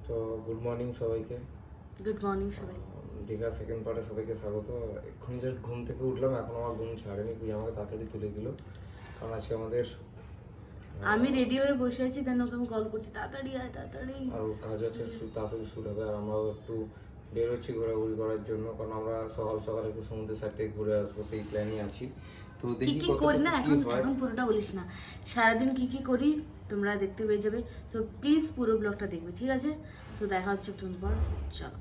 তো good morning সবাইকে। Good morning সবাই। দীঘা সেকেন্ড পার্টে সবাইকে স্বাগত। এক্ষুনি জাস্ট ঘুম থেকে উঠলাম, এখন আমার ঘুম ছাড়েনি, তুই আমাকে তাড়াতাড়ি তুলে দিল, কারণ আজকে আমাদের আমি রেডি হয়ে বসে আছি, দেন ওকে আমি কল করছি তাড়াতাড়ি আয় তাড়াতাড়ি। আর কাজ আছে, তাড়াতাড়ি শুরু হবে। আর আমরাও একটু বেরোচ্ছি ঘোরাঘুরি করার জন্য, কারণ আমরা সকাল সকাল একটু সমুদ্রের সাইড থেকে ঘুরে আসবো, সেই প্ল্যানই আছি। তো কি দেখি কি কতটুকু করি না, কি এখন হয়। এখন পুরোটা বলিস না, সারাদিন কি কি করি তোমরা দেখতে পেয়ে যাবে। তো প্লিজ পুরো ব্লগটা দেখবে, ঠিক আছে? তো দেখা হচ্ছে একটু পর, চলো।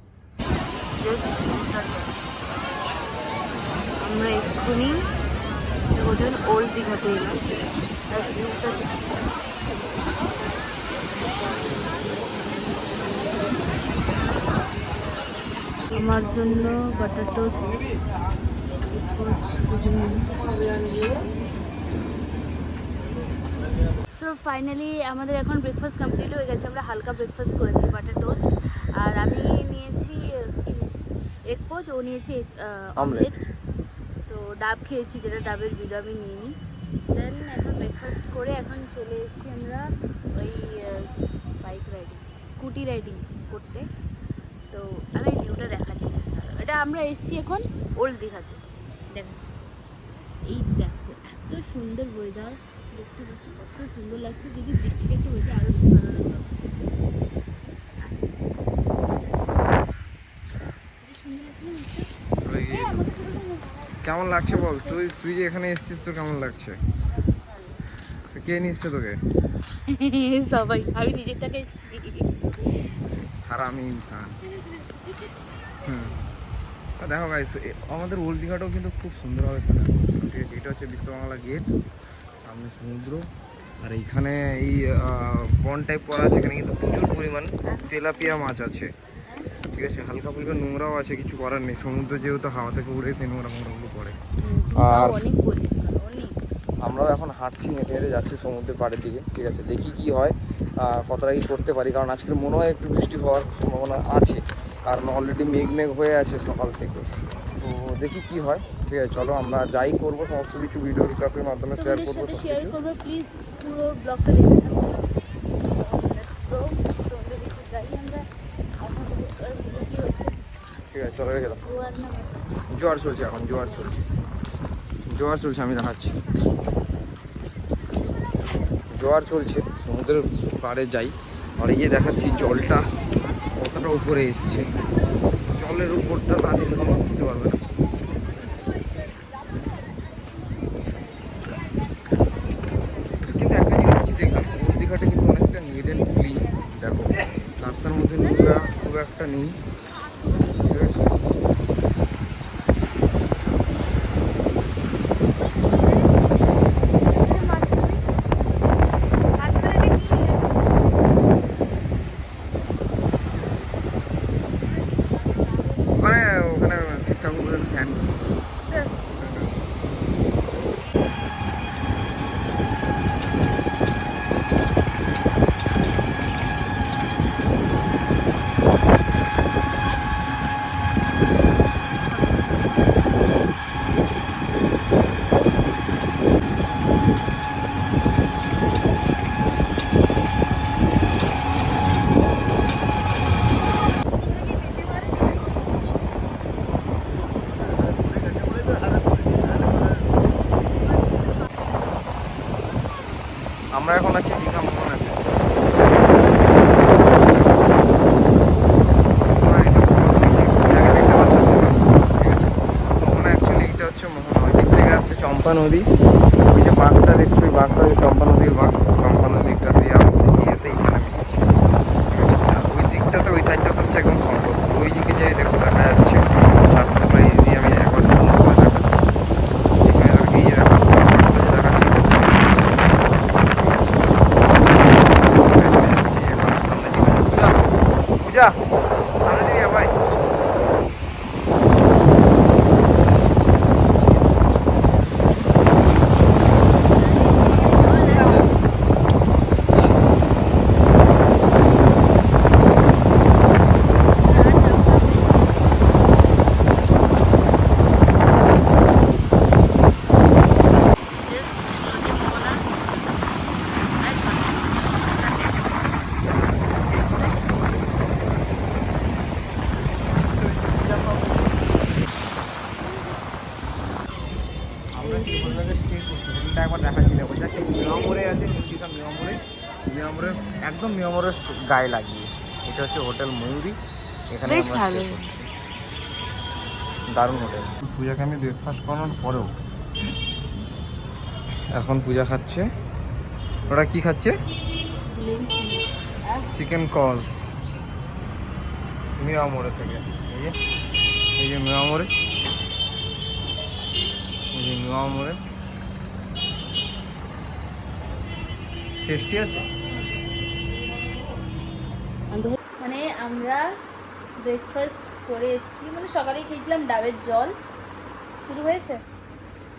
জাস্ট আমরা এক্ষুনি ওদের ওল্ড দীঘাতে এলাম, আর ভিউটা জাস্ট আমার জন্য বাটার টোস্ট। সো ফাইনালি আমাদের এখন ব্রেকফাস্ট কমপ্লিট হয়ে গেছে। আমরা হালকা ব্রেকফাস্ট করেছি, বাটার টোস্ট, আর আমি নিয়েছি এগ পোচ, ও নিয়েছি অমলেট। তো ডাব খেয়েছি, যেটা ডাবের ভিডিও আমি নিয়ে নিই। দেন এখন ব্রেকফাস্ট করে এখন চলে এসেছি আমরা ওই বাইক রাইডিং, স্কুটি রাইডিং করতে। তো আমি ভিউটা দেখাচ্ছি। এটা আমরা এসেছি এখন ওল্ড দীঘাতে, দেখাচ্ছি। এই দেখো এত সুন্দর ওয়েদার, দেখতে পাচ্ছি কত সুন্দর লাগছে। যদি বৃষ্টিটা একটু হয়েছে আরও বেশি ভালো লাগবে। সুন্দর লাগছে না? কেমন লাগছে বল? তুই যে এখানে এসেছিস, তোর কেমন লাগছে? কে নিচ্ছে তোকে? সবাই, আমি নিজেরটাকে হারামি ইনসান। দেখো গাইস, আমাদের ওল্ড দীঘাটাও কিন্তু খুব সুন্দরভাবে সাজানো হয়েছিল, ঠিক আছে? এটা হচ্ছে বিশ্ববাংলা গেট, সামনে সমুদ্র, আর এইখানে এই পন্ড টাইপ করা আছে। এখানে কিন্তু প্রচুর পরিমাণ তেলাপিয়া মাছ আছে, ঠিক আছে? হালকা ফুলকা নোংরাও আছে, কিছু করার নেই, সমুদ্র যেহেতু হাওয়া থেকে উড়ে সেই নোংরাগুলো পড়ে। আর অনেক পরিষ্কার, অনেক। আমরাও এখন হাঁটছি, হেঁটে হেঁটে যাচ্ছি সমুদ্রের পাড়ের দিকে, ঠিক আছে? দেখি কি হয়, কতটা কি করতে পারি, কারণ আজকের মনে হয় একটু বৃষ্টি হওয়ার সম্ভাবনা আছে, কারণ অলরেডি মেঘ হয়ে আছে সকাল থেকে। তো দেখি কি হয়, ঠিক আছে? চলো আমরা যাই করবো, সমস্ত কিছু ভিডিও রিকাপের মাধ্যমে শেয়ার করবো, সব শেয়ার কিছু। করবো, প্লিজ পুরো ব্লগটা দেখতে থাকো। লেটস গো, তোমাদের কিছু চাই আমরা। এখন কি হচ্ছে? ঠিক আছে, চলো রেখে দাও। জোয়ার না জোয়ার চলছে, এখন জোয়ার চলছে, আমি দেখাচ্ছি। জোয়ার চলছে, সমুদ্রের পাড়ে যাই, আর এই যে দেখাচ্ছি জলটা কতটা উপরে এসছে। জলের উপরটা না দেখলে তোমরা বুঝতে পারবে না। কিন্তু একটা জিনিস কি দেখলাম, ওই দীঘাটা কিন্তু অনেকটা নিট অ্যান্ড ক্লিন। দেখো, রাস্তার মধ্যে নোংরা খুব একটা নেই, ঠিক আছে? ওখানে শিক্ষক ফ্যান। আমরা এখন আছি দীঘা মোহনাতে। মোহনা অ্যাকচুয়ালি এটা হচ্ছে মোহনা, ওই দিক থেকে আসছে চম্পা নদী। ওই যে বাঁকটা দেখছো, ওই বাঁকটা হচ্ছে চম্পা নদীর বাঁক। চম্পা নদীটা দিয়ে আসছে, নিয়ে এসে এইখানে মিশছে, ঠিক আছে? আর ওই দিকটাতে, ওই সাইডটাতে হচ্ছে একদম সম্পদ। ওই দিকে যাই দেখো, দেখা যাচ্ছে চারটা ইজি। আমি একবার ফোন করে দেখাচ্ছি, এখানে এই যে দেখো, দেখাচ্ছি পূজা সামনে দিকে ভাই। মিয়ামরের গায়ে লাগিয়েছি। এটা হচ্ছে হোটেল ময়ূরী, এখানে বেশ আমরা ভালো। stay করছি। দারুণ হোটেল। পূজাকে আমি ব্রেকফাস্ট করানোর পরেও এখন পূজা খাচ্ছে। ওরা কি খাচ্ছে? চিকেন কজ মিয়ামরে থেকে। এই যে মিয়ামরে, এই যে মিয়ামরে টেস্টি আছে। মানে আমরা ব্রেকফাস্ট করে এসেছি, মানে সকালে খেয়েছিলাম ডাবের জল। শুরু হয়েছে।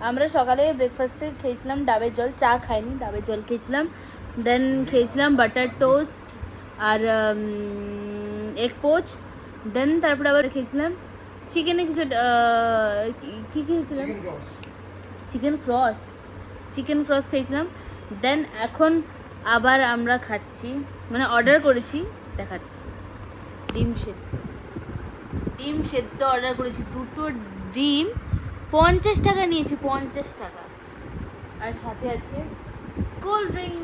আমরা সকালে ব্রেকফাস্টে খেয়েছিলাম ডাবের জল, চা খাইনি, ডাবের জল খেয়েছিলাম। দেন খেয়েছিলাম বাটার টোস্ট আর এগ পোচ। দেন তারপরে আবার খেয়েছিলাম চিকেনে কিছু কী খেয়েছিলাম, চিকেন ক্রস খেয়েছিলাম। দেন এখন আবার আমরা খাচ্ছি, মানে অর্ডার করেছি, দেখাচ্ছি। ডিম সেদ্ধ অর্ডার করেছি, 2টো ডিম 50 টাকা নিয়েছে, 50 টাকা। আর সাথে আছে কোল্ড ড্রিঙ্ক।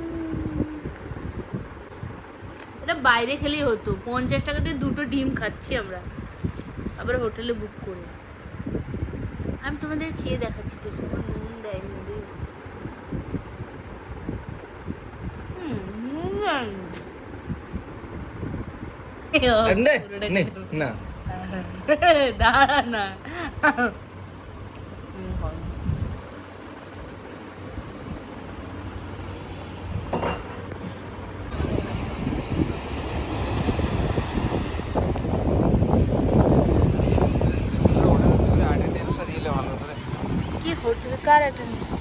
এটা বাইরে খেলেই হতো, 50 টাকাতে 2টো ডিম খাচ্ছি আমরা, আবার হোটেলে বুক করে। আমি তোমাদের খেয়ে দেখাচ্ছি, টেস্ট করে। নুন দেয় মুড়ি, না দাঁড়া না। কি হোটেল কার অ্যাটেন্ডেন্স?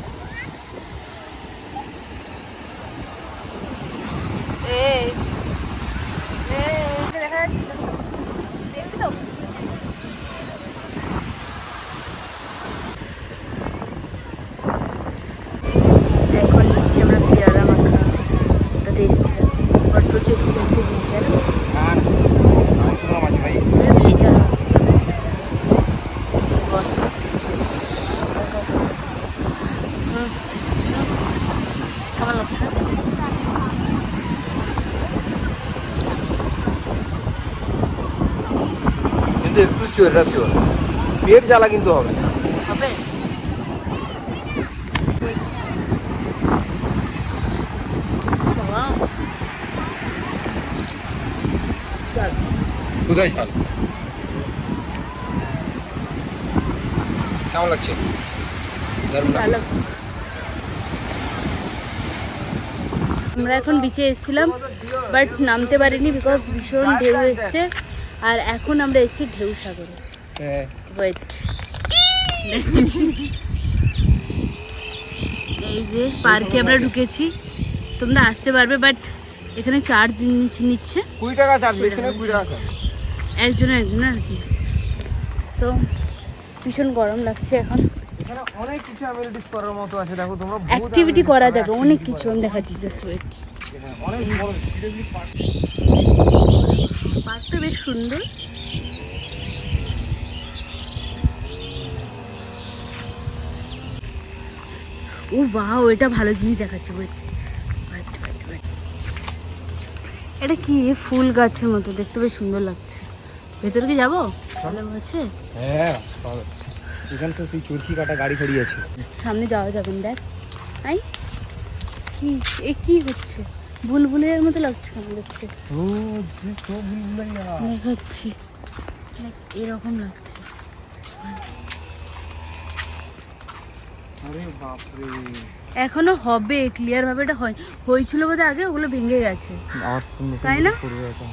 দেখা যাচ্ছিল, দেখবি তো? এখন হচ্ছে আমরা পেয়ারা মাখা, ওটা টেস্টি আছে। আর প্রচুর খেতে দিয়েছে আছে ভাই। ভেজা কেমন লাগছে? কিন্তু একটু শিওর, এটা শিওর পেট জ্বালা কিন্তু হবে না। হবে। কোথায় ঝাল? কেমন লাগছে? দারুণ না? ভালো। আমরা এখন বিচে এসেছিলাম, বাট নামতে পারিনি বিকজ ভীষণ ঢেউ এসছে। আর এখন আমরা এসেছি ঢেউ সাগরে। ওয়েট, এই যে পার্কে আমরা ঢুকেছি, তোমরা আসতে পারবে, বাট এখানে চার্জ নিচ্ছে 20 টাকা চার্জ, বেশি না 20 টাকা। একজনের আর কি। সো ভীষণ গরম লাগছে এখন। এখানে অনেক কিছু অ্যামিনিটিস করার মতো আছে, দেখো তোমরা বহুত অ্যাক্টিভিটি amenities করা আছে, যাবে, অনেক activity কিছু। করা আমি যাবে। দেখাচ্ছি জাস্ট ওয়েট। এখানে অনেক বড় CWD পার্ক। পার্কটা বেশ সুন্দর। ও বাহ, এটা ভালো জিনিস দেখাচ্ছে। ওয়েট, এটা কি ফুল গাছের মতো দেখতে, বেশ সুন্দর লাগছে। ভেতরে কি যাবো? ভালো আছে। হ্যাঁ, এখানে তো সেই চরকি কাটা গাড়ি খাড়ি আছে। সামনে যাওয়া যাবে না, দেখ। আই কি, এ কি হচ্ছে? বুলবুলের মতো লাগছে কেন দেখতে? ও জি, তো বুলবুলিয়া দেখাচ্ছি, এরকম লাগছে। আরে বাপ রে, এখনো হবে, ক্লিয়ার ভাবে এটা হয়েছিল বোধ আগে, ওগুলো ভেঙে গেছে, আর নতুন তাই না? করবে এখন।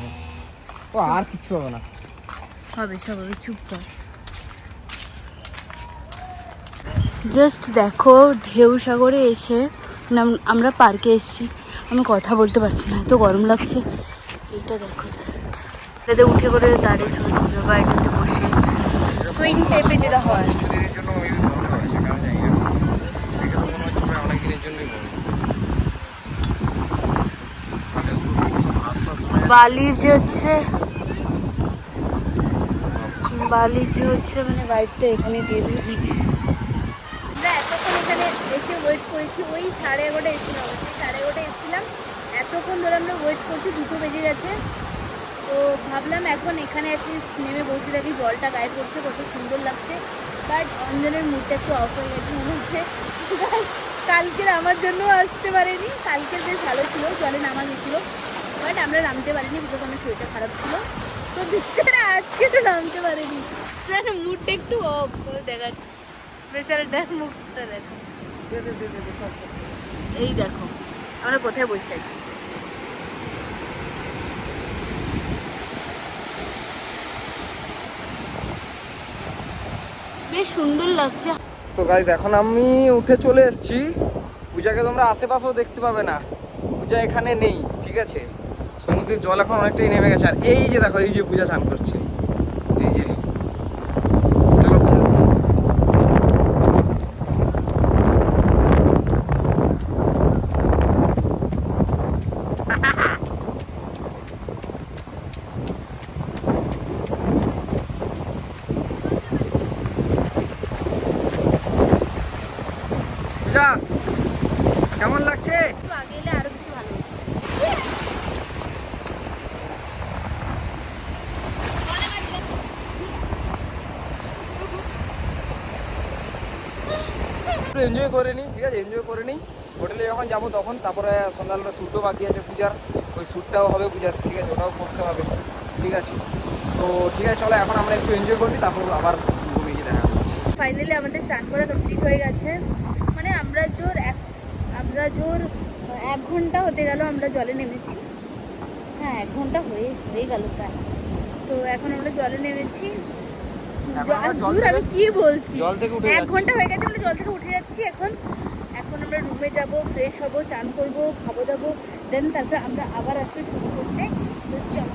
ও আর কিছু হবে না, হবে সব হবে, চুপ কর। জাস্ট দেখো, ঢেউ সাগরে এসে আমরা পার্কে এসেছি। আমি কথা বলতে পারছি না, এত গরম লাগছে। এইটা দেখো, জাস্ট এটাতে উঠে করে দাঁড়িয়ে ছবি তুলবে, বা এটাতে বসে সুইং টাইপের যেটা হয়। কিছুদিনের জন্য মেবি বন্ধ হয়েছে, কেন জানি না। দেখে তো মনে হচ্ছে প্রায় অনেক দিনের জন্যই বন্ধ। বালির যে হচ্ছে মানে বাইকটা এখানে দিয়ে দিই। আমরা এতক্ষণ এখানে এসে ওয়েট করেছি, ওই 11:30 এসেছিলাম, 11:30 এসেছিলাম, এতক্ষণ ধরে আমরা ওয়েট করছি, 2টো বেজে গেছে। তো ভাবলাম এখন এখানে অ্যাটলিস্ট নেমে বসে থাকি, জলটা গায়ে পড়ছে, কত সুন্দর লাগছে। বাট অঞ্জনের মুডটা একটু অফ হয়ে গেছে মনে হচ্ছে। কালকের আমার জন্য আসতে পারেনি, কালকের বেশ ভালো ছিল, জলে নামা গেছিলো, বাট আমরা নামতে পারিনি বিকজ আমার শরীরটা খারাপ ছিল। তো বেচারা আজকে তো নামতে পারেনি, জানো মুডটা একটু অফ দেখাচ্ছে। বেচারা দেখ মুখটা দেখো, এই দেখো আমরা কোথায় বসে আছি। বেশ সুন্দর লাগছে। তো গাইজ এখন আমি উঠে চলে এসেছি। পূজাকে তোমরা আশেপাশেও দেখতে পাবে না, পূজা এখানে নেই, ঠিক আছে। সমুদ্রের জল এখন অনেকটাই নেমে গেছে। আর এই যে দেখো, এই যে পূজা স্নান করছে, এই যে। চলো পূজা, কেমন লাগছে? একটু আগে এলে আরো বেশি ভালো হতো। এনজয় করে নিই, ঠিক আছে, এনজয় করে নিই। হোটেলে যখন যাবো তখন, তারপরে সন্ধ্যাবেলা শ্যুটও বাকি আছে পূজার, ওই শ্যুটটাও হবে পূজার, ঠিক আছে, ওটাও করতে হবে, ঠিক আছে। তো ঠিক আছে, চলো এখন আমরা একটু এনজয় করি, তারপর আবার ঘুরে গিয়ে দেখা হচ্ছে। ফাইনালি আমাদের চান করা কমপ্লিট হয়ে গেছে। মানে আমরা জোর 1 ঘন্টা হতে গেল আমরা জলে নেমেছি। হ্যাঁ 1 ঘন্টা হয়ে গেল প্রায়। তো এখন আমরা জলে নেমেছি। আমি কি বলছি, জল থেকে উঠে 1 ঘন্টা হয়ে গেছে, আমরা জল থেকে উঠে যাচ্ছি। এখন আমরা রুমে যাব, ফ্রেশ হব, চান করবো, খাবো দাবো, দেন তারপরে আমরা আবার আসবো শুরু করতে। তো চলো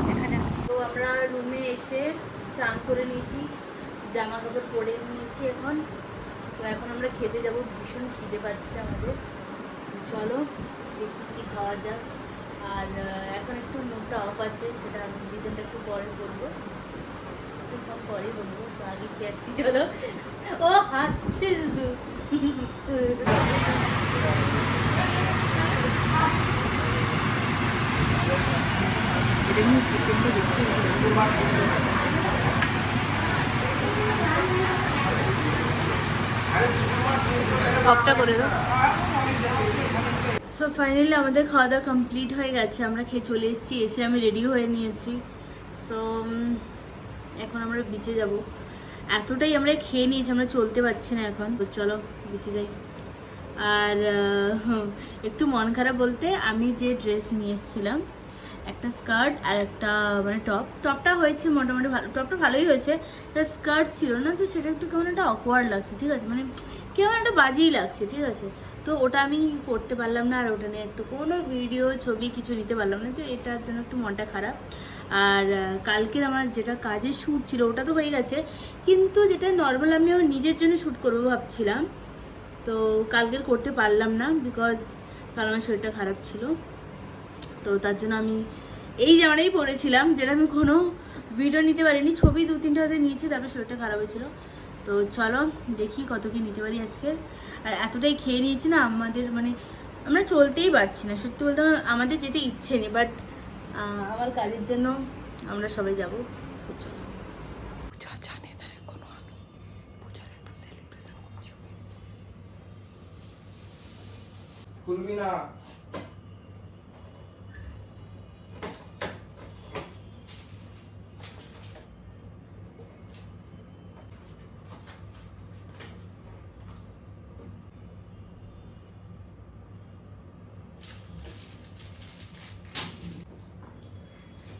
দেখা যাক। তো আমরা রুমে এসে চান করে নিয়েছি, জামা কাপড় পরে নিয়েছি এখন। তো এখন আমরা খেতে যাব, ভীষণ খিদে পাচ্ছে আমাদের। চলো দেখি কী খাওয়া যাক। আর এখন একটু মুডটা অফ আছে, সেটা আমি রিজনটা একটু পরে বলবো, একটুক্ষণ পরে বলবো। তো আগে খেয়ে আছি, চলো। ও হাসছে শুধু। এটা নিয়ে চিকেনটা দেখতে অফটা করে দাও। সো ফাইনালি আমাদের খাওয়া দাওয়া কমপ্লিট হয়ে গেছে, আমরা খেয়ে চলে এসেছি। এসে আমি রেডি হয়ে নিয়েছি। সো এখন আমরা বিচে যাব। এতটাই আমরা খেয়ে নিয়েছি, আমরা চলতে পারছি না এখন। তো চলো বিচে যাই। আর একটু মন খারাপ বলতে, আমি যে ড্রেস নিয়ে এসেছিলাম, একটা স্কার্ট আর একটা মানে টপটা হয়েছে মোটামুটি ভালো, টপটা ভালোই হয়েছে, একটা স্কার্ট ছিল না, তো সেটা একটু কেমন একটা অকওয়ার্ড লাগছে, ঠিক আছে, মানে কেমন একটা বাজেই লাগছে, ঠিক আছে। তো ওটা আমি পরতে পারলাম না, আর ওটা নিয়ে একটু কোনো ভিডিও ছবি কিছু নিতে পারলাম না, তো এটার জন্য একটু মনটা খারাপ। আর কালকের আমার যেটা কাজের শ্যুট ছিল ওটা তো হয়ে গেছে, কিন্তু যেটা নর্মাল আমি আমার নিজের জন্য শ্যুট করবো ভাবছিলাম, তো কালকের করতে পারলাম না বিকজ কাল আমার শরীরটা খারাপ ছিল। তো তার জন্য আমি এই জামাটাই পরেছিলাম, যেটা আমি কোনো ভিডিও নিতে পারিনি, ছবি 2-3টা হয়তো নিয়েছি, তারপরে শরীরটা খারাপ হয়েছিল। তো চলো দেখি কত কি নিতে পারি আজকে। আর এতটাই খেয়ে নিয়েছি না, আমাদের মানে আমরা চলতেই পারছি না, সত্যি বলতে আমাদের যেতে ইচ্ছে নেই, বাট আমার কাজের জন্য আমরা সবাই যাবো। তো চলো। পূজা জানে না এখনো আমি পূজার একটা সেলিব্রেশন করছি। খুলবি না?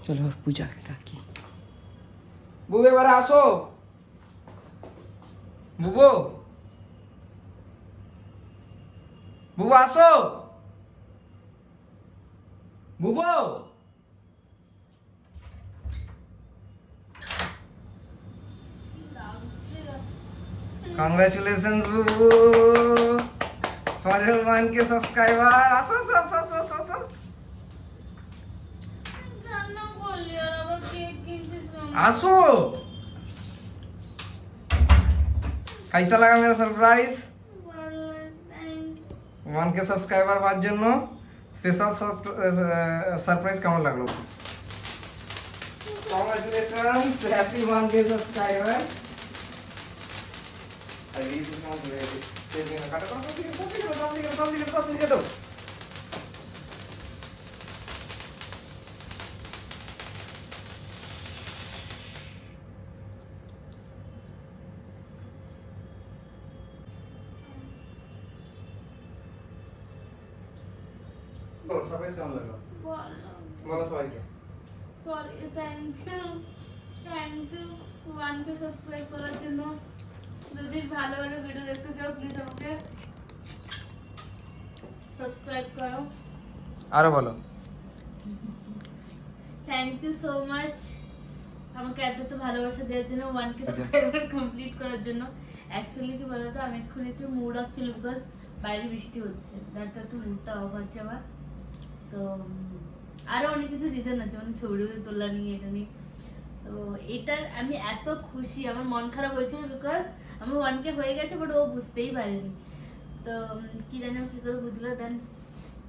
চলো পূজাকে ডাকি। বুবু এবার আসো, বুবু বুবু আসো, বুবু কংগ্রাচুলেশনস বুবু ফর ইওর 1K সাবস্ক্রাইবার। আসো আসো আসো আসো আসো আসো। আসো, कैसा लगा मेरा सरप्राइज? 1K सब्सक्राइबर पाওয়ার জন্য স্পেশাল সারপ্রাইজ কেমন লাগলো? Congratulations, happy 1K subscriber. আর এই তো নাম হয়ে গেছে। কাটো কাটো। বলো সারপ্রাইজ কেমন লাগলো? বলো সবাইকে। Sorry, thank you 1K subscribe করার জন্য। যদি ভালো ভালো ভিডিও দেখতে চাও প্লিজ আমাকে সাবস্ক্রাইব করো। আরো বলো। থ্যাংক ইউ সো মাচ আমাকে এত ভালোবাসা দেওয়ার জন্য, 1K সাবস্ক্রাইবার কমপ্লিট করার জন্য। অ্যাকচুয়ালি কি বলতো, আমি এখন একটু মুড অফ ছিল বিকজ বাইরে বৃষ্টি হচ্ছে, দ্যাটস একটু মুডটা অফ আছে আমার। তো আরো অনেক কিছু রিজন আছে, মানে ছবি তোলা নিয়ে, এটা নিয়ে। তো এটার আমি এত খুশি, আমার মন খারাপ হয়েছিল বিকজ আমার 1K হয়ে গেছে বাট ও বুঝতেই পারেনি। তো কি জানি ও কি করে বুঝলো, দেন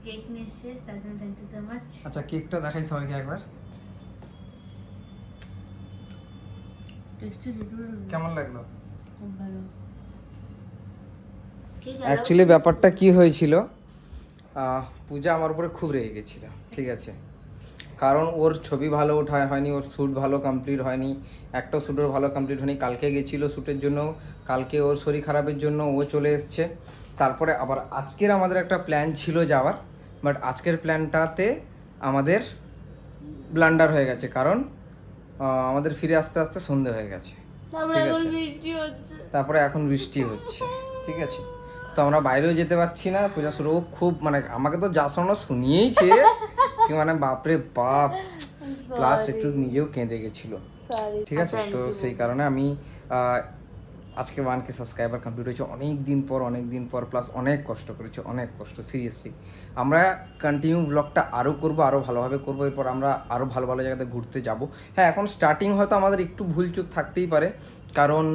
কেক নিয়ে এসছে, তার জন্য থ্যাংক ইউ সো মাচ। আচ্ছা কেকটা দেখাই সবাইকে একবার। টেস্টি কেমন লাগলো? খুব ভালো। অ্যাকচুয়ালি ব্যাপারটা কি হয়েছিল, পূজা আমার উপরে খুব রেগে গেছিল, ঠিক আছে? কারণ ওর ছবি ভালো ওঠায় হয়নি, ওর শ্যুট ভালো কমপ্লিট হয়নি, একটাও শ্যুটের ভালো কমপ্লিট হয়নি। কালকে গেছিলো শ্যুটের জন্য, কালকে ওর শরীর খারাপের জন্য ও চলে এসছে। তারপরে আবার আজকের আমাদের একটা প্ল্যান ছিল যাওয়ার, বাট আজকের প্ল্যানটাতে আমাদের ব্লান্ডার হয়ে গেছে, কারণ আমাদের ফিরে আসতে আসতে সন্ধে হয়ে গেছে, ঠিক আছে? তারপরে এখন বৃষ্টি হচ্ছে, ঠিক আছে? তো আমরা বাইরেও যেতে পারছি না। পূজা শুরু খুব মানে আমাকে তো যা শোনো শুনিয়েইছে, মানে বাপরে বাপ, প্লাস একটু নিজেও কেঁদে গেছিল, ঠিক আছে? তো সেই কারণে আমি আজকে 1K সাবস্ক্রাইবার কমপ্লিট হয়েছে অনেক দিন পর, প্লাস অনেক কষ্ট করেছে, অনেক কষ্ট, সিরিয়াসলি। আমরা কন্টিনিউ ব্লগটা আরও করবো, আরও ভালোভাবে করবো। এরপর আমরা আরও ভালো ভালো জায়গাতে ঘুরতে যাব। হ্যাঁ, এখন স্টার্টিং হয়তো আমাদের একটু ভুলচুক থাকতেই পারে, কারণ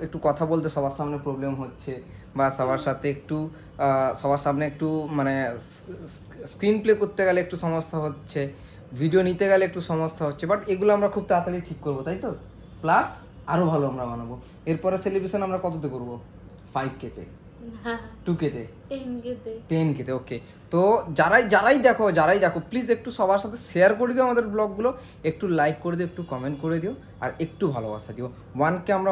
একটু কথা বলতে সবার সামনে প্রবলেম হচ্ছে, বা সবার সাথে সবার সামনে একটু মানে স্ক্রিন প্লে করতে গেলে একটু সমস্যা হচ্ছে, ভিডিও নিতে গেলে একটু সমস্যা হচ্ছে, বাট এগুলো আমরা খুব তাড়াতাড়ি ঠিক করবো, তাই তো? প্লাস আরও ভালো আমরা বানাবো। এরপরে সেলিব্রেশন আমরা কততে করবো? 5K-তে, 2K-তে, 10K-তে। ওকে, তো যারাই দেখো প্লিজ একটু সবার সাথে শেয়ার করে দিও আমাদের ব্লগগুলো, একটু লাইক করে দিও, একটু কমেন্ট করে দিও, আর একটু ভালোবাসা দিও। 1K আমরা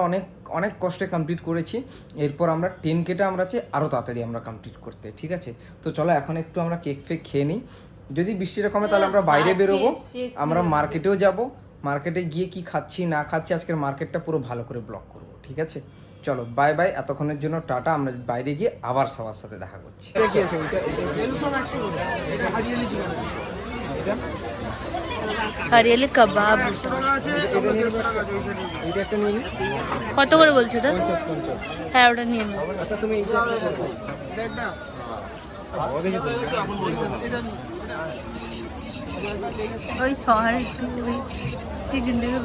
অনেক কষ্টে কমপ্লিট করেছি, এরপর আমরা 10K-টা আমরা চাই আরও তাড়াতাড়ি আমরা কমপ্লিট করতে, ঠিক আছে? তো চলো এখন একটু আমরা কেক ফেক খেয়ে নিই। যদি বৃষ্টিটা কমে তাহলে আমরা বাইরে বেরোবো, আমরা মার্কেটেও যাব। মার্কেটে গিয়ে কি খাচ্ছি না খাচ্ছি আজকের মার্কেটটা পুরো ভালো করে ব্লগ করবো, ঠিক আছে? চলো বাই বাই, এতক্ষণের জন্য টাটা। আমরা বাইরে গিয়ে আবার সবার সাথে দেখা করছি। হরিয়ালি কাবাব কত করে বলছো? ওটা 50। হ্যাঁ, ওটা নিয়ে নাও। আচ্ছা তুমি ওই শহরে চিকেন থেকে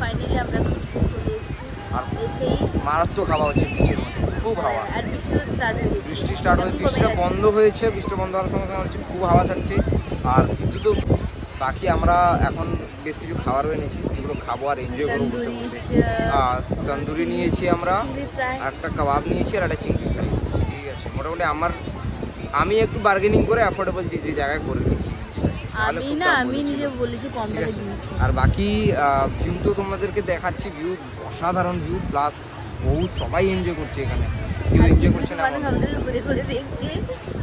ফাইনালি আমরা চলে এসেছি, আর এসেই মারাত্মক হাওয়া হচ্ছে বৃষ্টির মধ্যে, খুব হাওয়া। আর বৃষ্টি স্টার্ট হয়ে গেছে। বৃষ্টিটা বন্ধ হয়েছে, বৃষ্টি বন্ধ হওয়ার সঙ্গে সঙ্গে হচ্ছে খুব হাওয়া থাকছে। আর শুধু বাকি আমরা এখন বেশ কিছু খাবার এনেছি, যেগুলো খাবো আর এনজয় করবো বসে বসে। আর তন্দুরি নিয়েছি আমরা, একটা কাবাব নিয়েছি, আর একটা চিংড়ি ফ্রাই, ঠিক আছে? মোটামুটি আমি একটু বার্গেনিং করে অ্যাফোর্ডেবল যে জায়গায় করে নিচ্ছি। আমি নিজে বলেছি কম টাকা দিই। আর বাকি ভিউ তো তোমাদেরকে দেখাচ্ছি, ভিউ অসাধারণ ভিউ, প্লাস বহু সবাই এনজয় করছে এখানে। কেউ এনজয় করছে না, ঘুরে দেখছি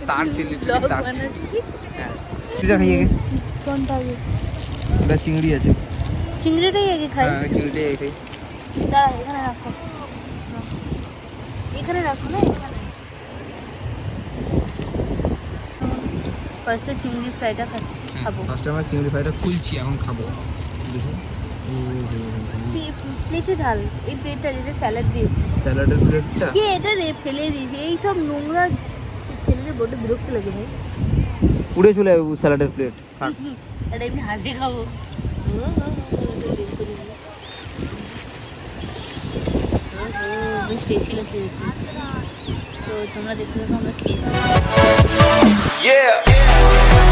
তার চিলি হ্যাঁ এটা খাইয়ে গেছি। কোনটা আগে? এটা চিংড়ি আছে, চিংড়িটাই আগে খাই। হ্যাঁ চিংড়িটাই আগে খাই। দাঁড়া, এখানে রাখো না, এখানে। ফার্স্টে চিংড়ি ফ্রাইটা খাবো। ফার্স্টে আমরা চিংড়ি ফ্রাইটা খুলছি, এখন খাবো। দেখি প্লেটে ঢাল, এই প্লেটটা যেটা স্যালাড দিয়েছে, স্যালাডের প্লেটটা কি এটা ফেলে দিয়েছে। এই সব নোংরা ফেলে বড্ড বিরক্ত লাগে ভাই। উড়ে চলে যাবে স্যালাডের প্লেট। এটা আমি হাতে খাবো। বেশ টেস্টি লাগছে দেখতে। তো তোমরা দেখতে থাকো আমরা খেয়ে Yeah.